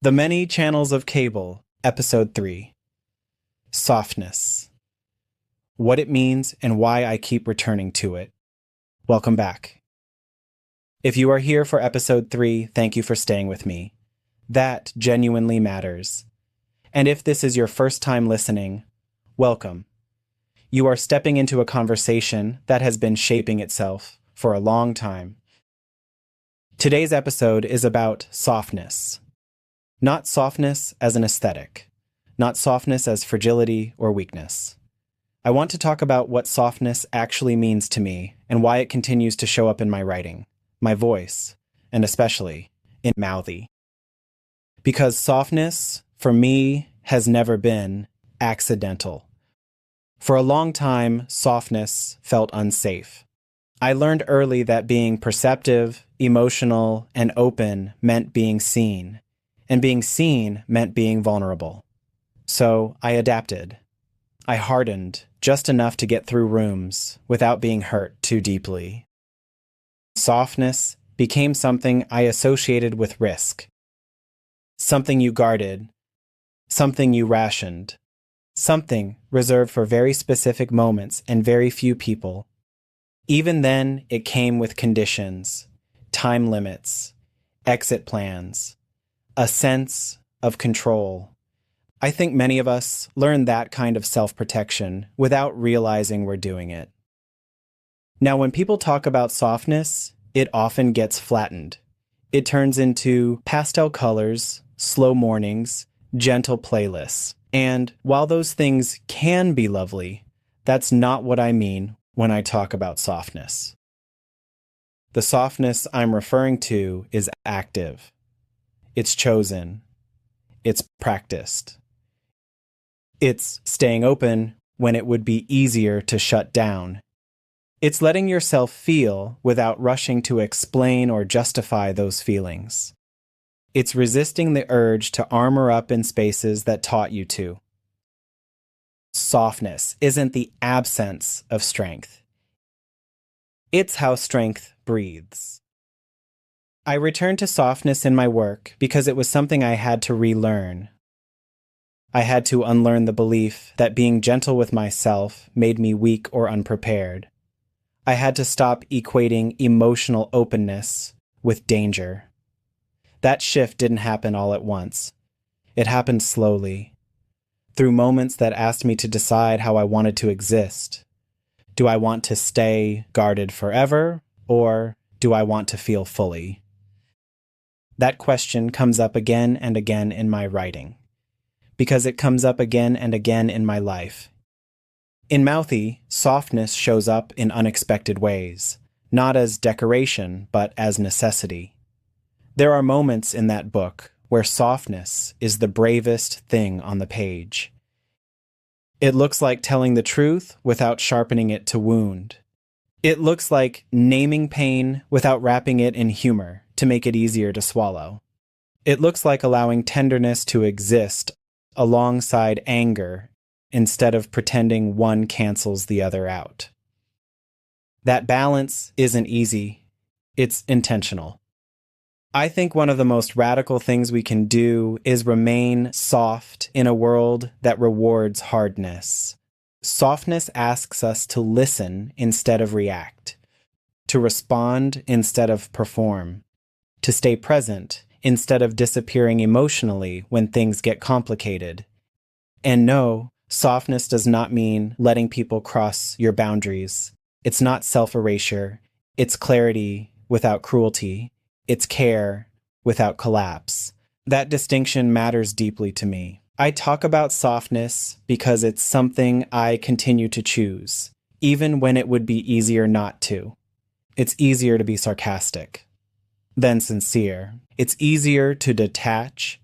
The Many Channels of Cable, Episode 3. Softness. What it means and why I keep returning to it. Welcome back. If you are here for Episode 3, thank you for staying with me. That genuinely matters. And if this is your first time listening, welcome. You are stepping into a conversation that has been shaping itself for a long time. Today's episode is about softness. Not softness as an aesthetic, not softness as fragility or weakness. I want to talk about what softness actually means to me and why it continues to show up in my writing, my voice, and especially in mouthy. Because softness, for me, has never been accidental. For a long time, softness felt unsafe. I learned early that being perceptive, emotional, and open meant being seen, and being seen meant being vulnerable. So I adapted. I hardened just enough to get through rooms without being hurt too deeply. Softness became something I associated with risk. Something you guarded, something you rationed, something reserved for very specific moments and very few people. Even then, it came with conditions, time limits, exit plans, a sense of control. I think many of us learn that kind of self-protection without realizing we're doing it. Now, when people talk about softness, it often gets flattened. It turns into pastel colors, slow mornings, gentle playlists. And while those things can be lovely, that's not what I mean when I talk about softness. The softness I'm referring to is active. It's chosen. It's practiced. It's staying open when it would be easier to shut down. It's letting yourself feel without rushing to explain or justify those feelings. It's resisting the urge to armor up in spaces that taught you to. Softness isn't the absence of strength. It's how strength breathes. I returned to softness in my work because it was something I had to relearn. I had to unlearn the belief that being gentle with myself made me weak or unprepared. I had to stop equating emotional openness with danger. That shift didn't happen all at once. It happened slowly, through moments that asked me to decide how I wanted to exist. Do I want to stay guarded forever, or do I want to feel fully? That question comes up again and again in my writing, because it comes up again and again in my life. In Mouthy, softness shows up in unexpected ways, not as decoration, but as necessity. There are moments in that book where softness is the bravest thing on the page. It looks like telling the truth without sharpening it to wound. It looks like naming pain without wrapping it in humor to make it easier to swallow. It looks like allowing tenderness to exist alongside anger instead of pretending one cancels the other out. That balance isn't easy. It's intentional. I think one of the most radical things we can do is remain soft in a world that rewards hardness. Softness asks us to listen instead of react, to respond instead of perform, to stay present instead of disappearing emotionally when things get complicated. And no, softness does not mean letting people cross your boundaries. It's not self-erasure. It's clarity without cruelty. It's care without collapse. That distinction matters deeply to me. I talk about softness because it's something I continue to choose, even when it would be easier not to. It's easier to be sarcastic than sincere. It's easier to detach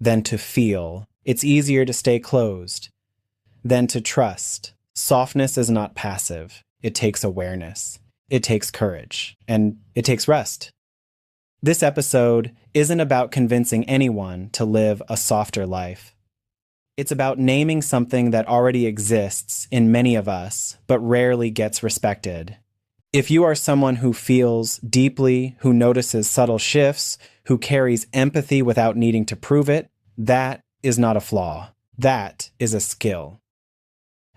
than to feel. It's easier to stay closed than to trust. Softness is not passive. It takes awareness. It takes courage. And it takes rest. This episode isn't about convincing anyone to live a softer life. It's about naming something that already exists in many of us, but rarely gets respected. If you are someone who feels deeply, who notices subtle shifts, who carries empathy without needing to prove it, that is not a flaw. That is a skill.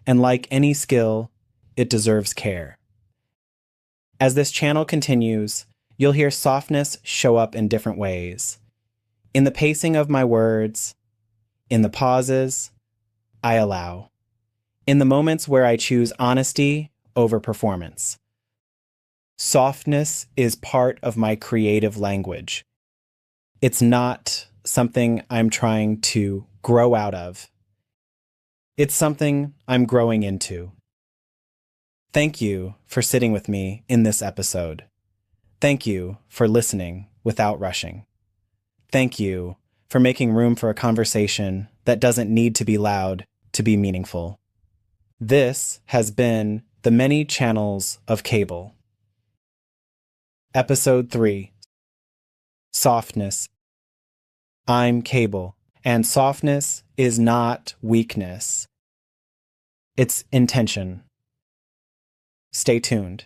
And like any skill, it deserves care. As this channel continues, you'll hear softness show up in different ways. In the pacing of my words, in the pauses I allow, in the moments where I choose honesty over performance. Softness is part of my creative language. It's not something I'm trying to grow out of. It's something I'm growing into. Thank you for sitting with me in this episode. Thank you for listening without rushing. Thank you for making room for a conversation that doesn't need to be loud to be meaningful. This has been The Many Channels of Kabal. Episode 3. Softness. I'm Kabal, and softness is not weakness. It's intention. Stay tuned.